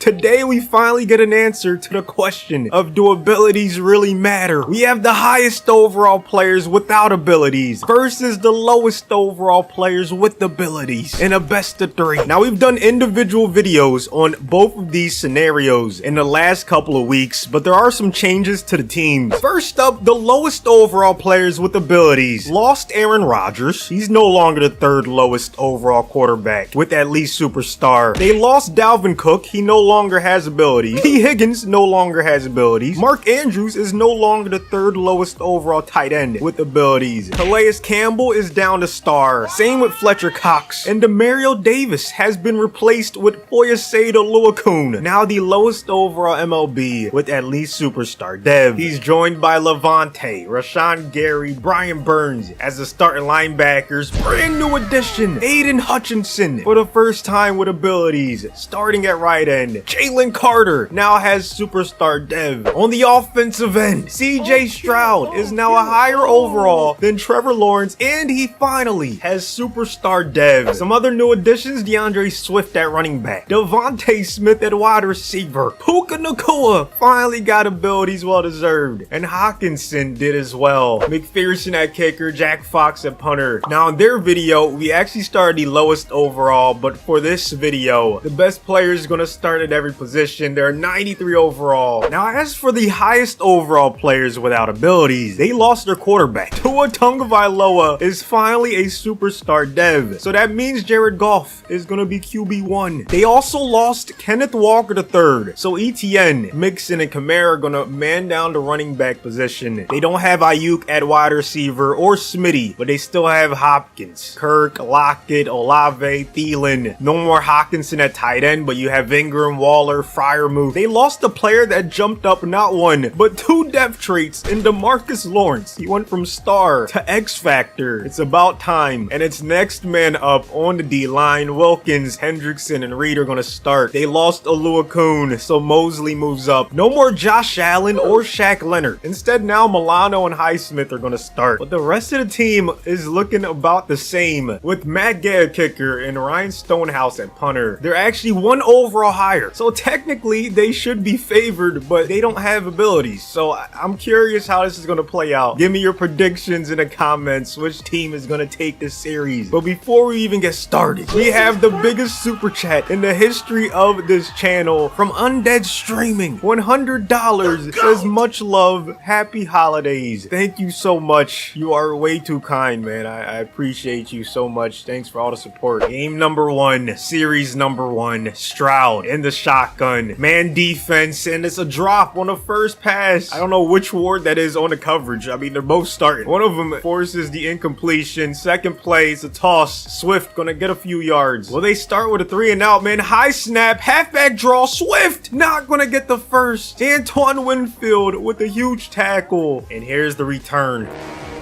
Today we finally get an answer to the question of do abilities really matter? We have the highest overall players without abilities versus the lowest overall players with abilities in a best of 3. Now we've done individual videos on both of these scenarios in the last couple of weeks, but there are some changes to the teams. First up, the lowest overall players with abilities lost Aaron Rodgers. He's no longer the 3rd lowest overall quarterback with at least superstar. They lost Dalvin Cook. He no longer has abilities. T. Higgins no longer has abilities. Mark Andrews is no longer the 3rd lowest overall tight end with abilities. Calais Campbell is down to star. Same with Fletcher Cox. And Demario Davis has been replaced with Foyesade Oluokun, now the lowest overall MLB with at least superstar dev. He's joined by Levante, Rashawn Gary, Brian Burns as the starting linebackers. Brand new addition, Aiden Hutchinson for the first time with abilities, starting at right end. Jalen Carter now has superstar dev. On the offensive end, CJ Stroud is now a higher overall than Trevor Lawrence, and he finally has superstar dev. Some other new additions: DeAndre Swift at running back, Devontae Smith at wide receiver, Puka Nacua finally got abilities well deserved, and Hawkinson did as well. McPherson at kicker, Jack Fox at punter. Now in their video, we actually started the lowest overall, but for this video, the best player is going to start at every position. There are 93 overall. Now as for the highest overall players without abilities, they lost their quarterback. Tua Tagovailoa is finally a superstar dev, so that means Jared Goff is going to be QB1. They also lost Kenneth Walker III, so Etienne, Mixon, and Kamara are going to man down the running back position. They don't have Ayuk at wide receiver or Smitty, but they still have Hopkins, Kirk, Lockett, Olave, Thielen. No more Hawkinson at tight end, but you have Ingram, Waller, Freiermuth. They lost a player that jumped up not 1, but 2 depth traits in DeMarcus Lawrence. He went from star to X Factor. It's about time. And it's next man up on the D-line. Wilkins, Hendrickson, and Reed are going to start. They lost Oluokun, so Mosley moves up. No more Josh Allen or Shaq Leonard. Instead, now Milano and Highsmith are going to start. But the rest of the team is looking about the same, with Matt Gay at kicker and Ryan Stonehouse at punter. They're actually 1 overall higher, so technically they should be favored, but they don't have abilities. So I'm curious how this is going to play out. Give me your predictions in the comments, which team is going to take this series. But before we even get started, we have the biggest super chat in the history of this channel from Undead Streaming. $100 says, much love, happy holidays. Thank you so much. You are way too kind, man. I appreciate you so much. Thanks for all the support. Game number 1, series number 1, Stroud in the shotgun, man defense, and it's a drop on the first pass. I don't know which ward that is on the coverage. I mean, they're both starting. One of them forces the incompletion. Second play is a toss. Swift gonna get a few yards. Well, they start with a 3 and out, man. High snap, halfback draw. Swift not gonna get the first. Antoine Winfield with a huge tackle. And here's the return.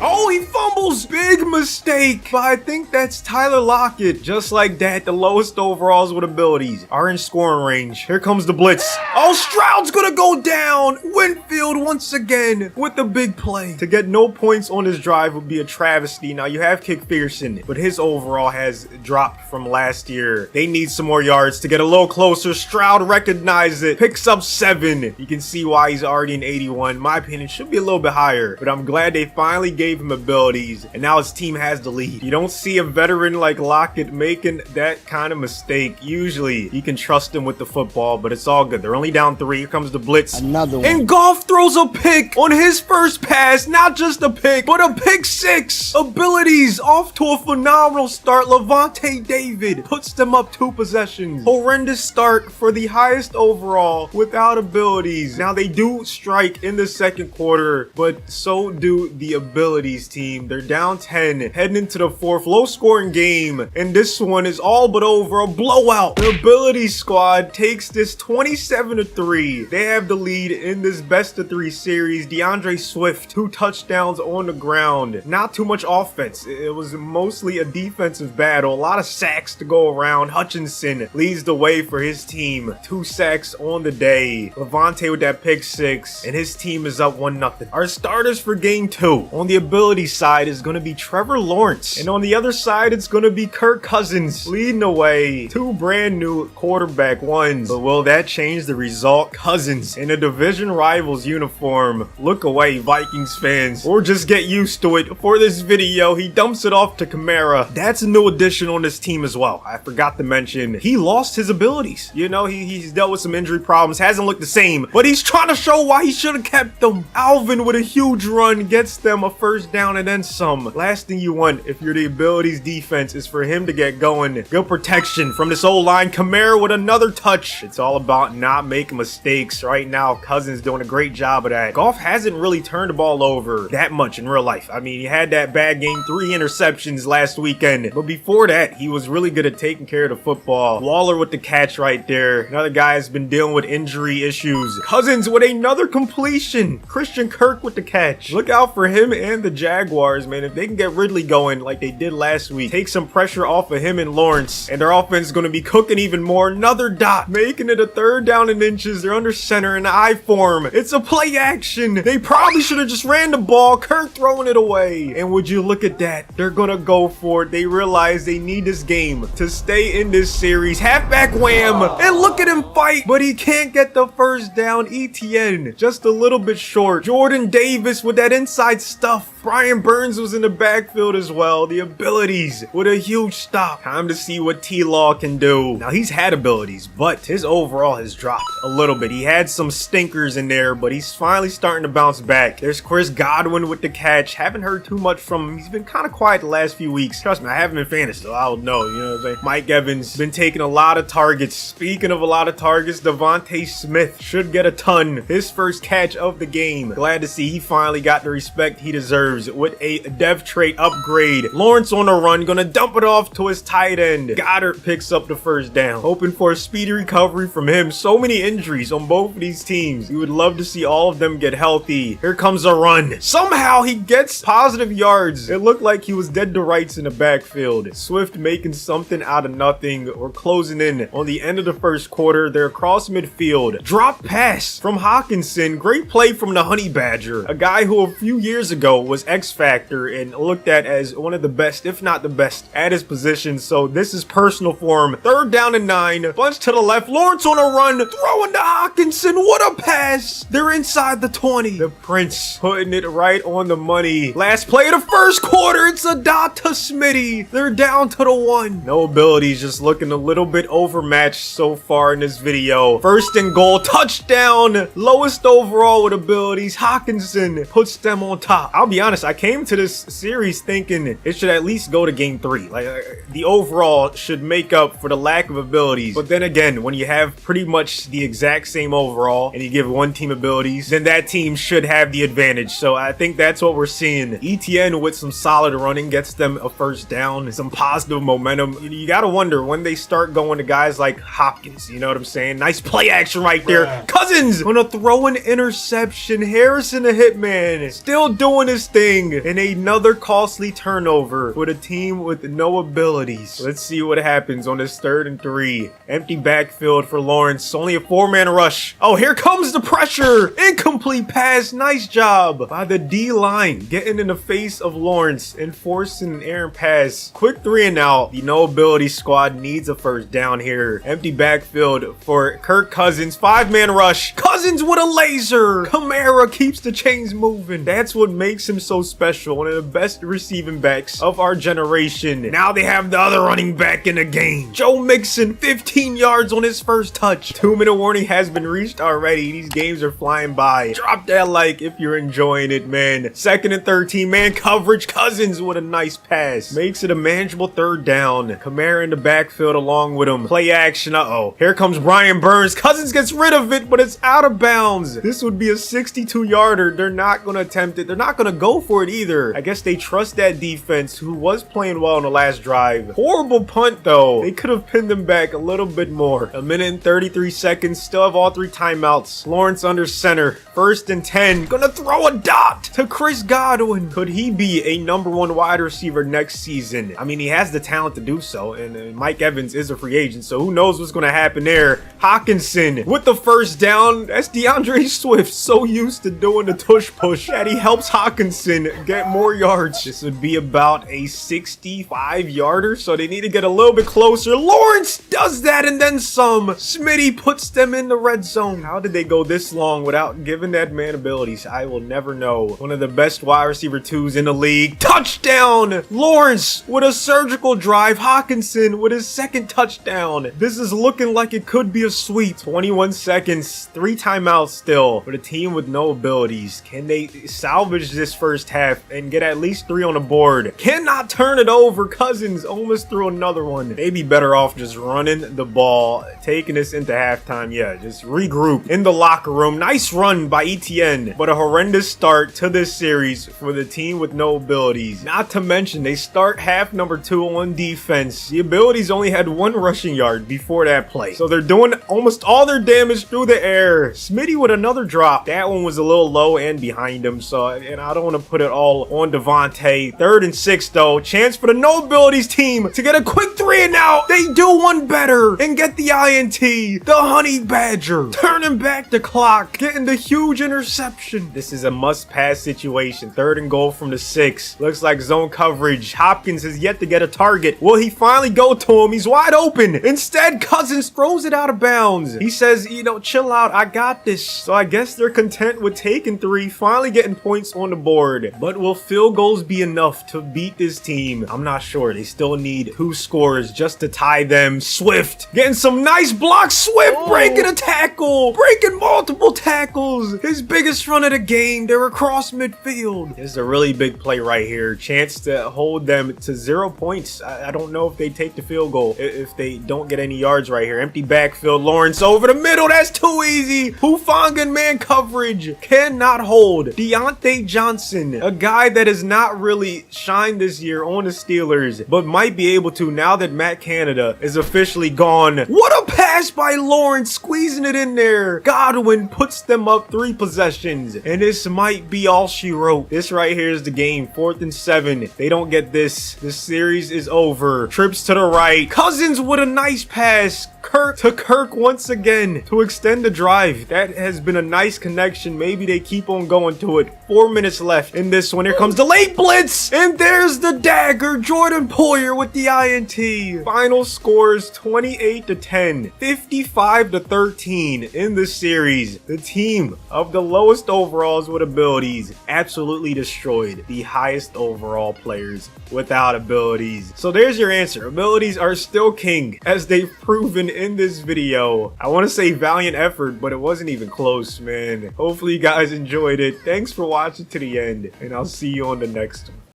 Oh, he fumbles! Big mistake! But I think that's Tyler Lockett. Just like that, the lowest overalls with abilities are in scoring range. Here comes the blitz. Oh, Stroud's gonna go down! Winfield once again with the big play. To get no points on this drive would be a travesty. Now, you have McPherson, but his overall has dropped from last year. They need some more yards to get a little closer. Stroud recognizes it, picks up 7. You can see why he's already in 81. My opinion should be a little bit higher, but I'm glad they finally gave him abilities, and now his team has the lead. You don't see a veteran like Lockett making that kind of mistake. Usually, you can trust him with the football, but it's all good. They're only down 3. Here comes the blitz. Another one. And Goff throws a pick on his first pass. Not just a pick, but a pick 6. Abilities off to a phenomenal start. Levante David puts them up 2 possessions. Horrendous start for the highest overall without abilities. Now, they do strike in the second quarter, but so do the abilities team. They're down 10, heading into the 4th, low scoring game, and this one is all but over. A blowout. The ability squad takes this 27-3. They have the lead in this best of 3 series. DeAndre Swift, 2 touchdowns on the ground. Not too much offense. It was mostly a defensive battle. A lot of sacks to go around. Hutchinson leads the way for his team. 2 sacks on the day. Levante with that pick 6, and his team is up 1-0. Our starters for game 2 on the ability ability side is going to be Trevor Lawrence. And on the other side, it's going to be Kirk Cousins leading the way. Two brand new quarterback ones. But will that change the result? Cousins in a division rivals uniform. Look away, Vikings fans. Or just get used to it. For this video, he dumps it off to Kamara. That's a new addition on this team as well. I forgot to mention, he lost his abilities. You know, he's dealt with some injury problems. Hasn't looked the same. But he's trying to show why he should have kept them. Alvin with a huge run gets them a first down and then some. Last thing you want if you're the abilities defense is for him to get going. Good protection from this old line. Kamara with another touch. It's all about not making mistakes. Right now, Cousins doing a great job of that. Goff hasn't really turned the ball over that much in real life. I mean, he had that bad game, 3 interceptions last weekend. But before that, he was really good at taking care of the football. Waller with the catch right there. Another guy has been dealing with injury issues. Cousins with another completion. Christian Kirk with the catch. Look out for him and the Jaguars, man. If they can get Ridley going like they did last week, take some pressure off of him and Lawrence, and their offense is going to be cooking even more. Another dot, making it a 3rd down and inches. They're under center in I form. It's a play action. They probably should have just ran the ball. Kirk throwing it away. And would you look at that? They're going to go for it. They realize they need this game to stay in this series. Halfback wham. And look at him fight, but he can't get the first down. ETN just a little bit short. Jordan Davis with that inside stuff. Brian Burns was in the backfield as well. The abilities with a huge stop. Time to see what T-Law can do. Now, he's had abilities, but his overall has dropped a little bit. He had some stinkers in there, but he's finally starting to bounce back. There's Chris Godwin with the catch. Haven't heard too much from him. He's been kind of quiet the last few weeks. Trust me, I haven't been fantasy, so I don't know. You know what I'm saying? Mike Evans been taking a lot of targets. Speaking of a lot of targets, Devontae Smith should get a ton. His first catch of the game. Glad to see he finally got the respect he deserves with a dev trait upgrade. Lawrence on the run, gonna dump it off to his tight end. Goddard picks up the first down. Hoping for a speedy recovery from him. So many injuries on both of these teams. We would love to see all of them get healthy. Here comes a run. Somehow he gets positive yards. It looked like he was dead to rights in the backfield. Swift making something out of nothing. Or closing in on the end of the first quarter. They're across midfield. Drop pass from Hawkinson. Great play from the Honey Badger. A guy who a few years ago was X Factor and looked at as one of the best, if not the best, at his position. So this is personal for him. 3rd down and 9. Bunch to the left. Lawrence on a run. Throwing to Hawkinson. What a pass. They're inside the 20. The Prince putting it right on the money. Last play of the first quarter. It's a dot to Smitty. They're down to the 1. No abilities. Just looking a little bit overmatched so far in this video. 1st and goal. Touchdown. Lowest overall with abilities. Hawkinson puts them on top. I'll be honest, I came to this series thinking it should at least go to game 3. Like, the overall should make up for the lack of abilities. But then again, when you have pretty much the exact same overall and you give one team abilities, then that team should have the advantage. So I think that's what we're seeing. ETN with some solid running gets them a first down, some positive momentum. You gotta wonder when they start going to guys like Hopkins. You know what I'm saying? Nice play action right there. Yeah. Cousins gonna throw an interception. Harrison the Hitman still doing his thing. And another costly turnover with a team with no abilities. Let's see what happens on this 3rd and 3. Empty backfield for Lawrence. Only a 4-man rush. Oh, here comes the pressure. Incomplete pass. Nice job by the D-line. Getting in the face of Lawrence and forcing an errant pass. Quick 3 and out. The no ability squad needs a first down here. Empty backfield for Kirk Cousins. 5-man rush. Cousins with a laser. Kamara keeps the chains moving. That's what makes him so special. One of the best receiving backs of our generation. Now they have the other running back in the game. Joe Mixon, 15 yards on his first touch. 2-minute warning has been reached already. These games are flying by. Drop that like if you're enjoying it, man. 2nd and 13, man coverage. Cousins with a nice pass. Makes it a manageable 3rd down. Kamara in the backfield along with him. Play action. Uh-oh. Here comes Brian Burns. Cousins gets rid of it, but it's out of bounds. This would be a 62-yarder. They're not going to attempt it. They're not going to go for it either. I guess they trust that defense who was playing well in the last drive. Horrible punt though. They could have pinned them back a little bit more. 1 minute and 33 seconds. Still have all 3 timeouts. Lawrence under center. 1st and 10. Gonna throw a dot to Chris Godwin. Could he be a #1 wide receiver next season? I mean, he has the talent to do so. And Mike Evans is a free agent. So who knows what's going to happen there. Hawkinson with the first down. That's DeAndre Swift. So used to doing the tush push that he helps Hawkinson Hawkinson get more yards. This would be about a 65-yarder, so they need to get a little bit closer. Lawrence does that and then some. Smitty puts them in the red zone. How did they go this long without giving that man abilities? I will never know. One of the best wide receiver 2s in the league. Touchdown! Lawrence with a surgical drive. Hawkinson with his second touchdown. This is looking like it could be a sweep. 21 seconds, 3 timeouts still for the team with no abilities. Can they salvage this first half and get at least 3 on the board? Cannot turn it over. Cousins almost threw another one. They'd be better off just running the ball, taking this into halftime. Yeah, just regroup in the locker room. Nice run by ETN, but a horrendous start to this series for the team with no abilities. Not to mention, they start half number 2 on defense. The abilities only had 1 rushing yard before that play, so they're doing almost all their damage through the air. Smitty with another drop. That one was a little low and behind him, so and I don't want to put it all on Devontae. 3rd and 6 though. Chance for the no abilities team to get a quick 3 and out. They do one better and get the INT. The Honey Badger turning back the clock, getting the huge interception. This is a must-pass situation. 3rd and goal from the 6. Looks like zone coverage. Hopkins has yet to get a target. Will he finally go to him? He's wide open. Instead, Cousins throws it out of bounds. He says, you know, chill out. I got this. So I guess they're content with taking 3, finally getting points on the board. But will field goals be enough to beat this team? I'm not sure. They still need 2 scores just to tie them. Swift getting some nice blocks. Swift breaking a tackle. Breaking multiple tackles. His biggest run of the game. They're across midfield. This is a really big play right here. Chance to hold them to 0 points. I don't know if they take the field goal if they don't get any yards right here. Empty backfield. Lawrence over the middle. That's too easy. Hufanga man coverage. Cannot hold. Deontay Johnson, a guy that has not really shined this year on the Steelers, but might be able to now that Matt Canada is officially gone. What a pass by Lawrence, squeezing it in there. Godwin puts them up 3 possessions, and this might be all she wrote. This right here is the game. 4th and 7. They don't get this. This series is over. Trips to the right. Cousins with a nice pass. Kirk once again to extend the drive. That has been a nice connection. Maybe they keep on going to it. 4 minutes left in this one. Here comes the late blitz, and there's the dagger. Jordan Poyer with the INT. Final scores 28-10, 55-13 in the series. The team of the lowest overalls with abilities absolutely destroyed the highest overall players without abilities. So there's your answer. Abilities are still king, as they've proven in this video. I want to say valiant effort, but it wasn't even close, man. Hopefully you guys enjoyed it. Thanks for watching to the end, and I'll see you on the next one.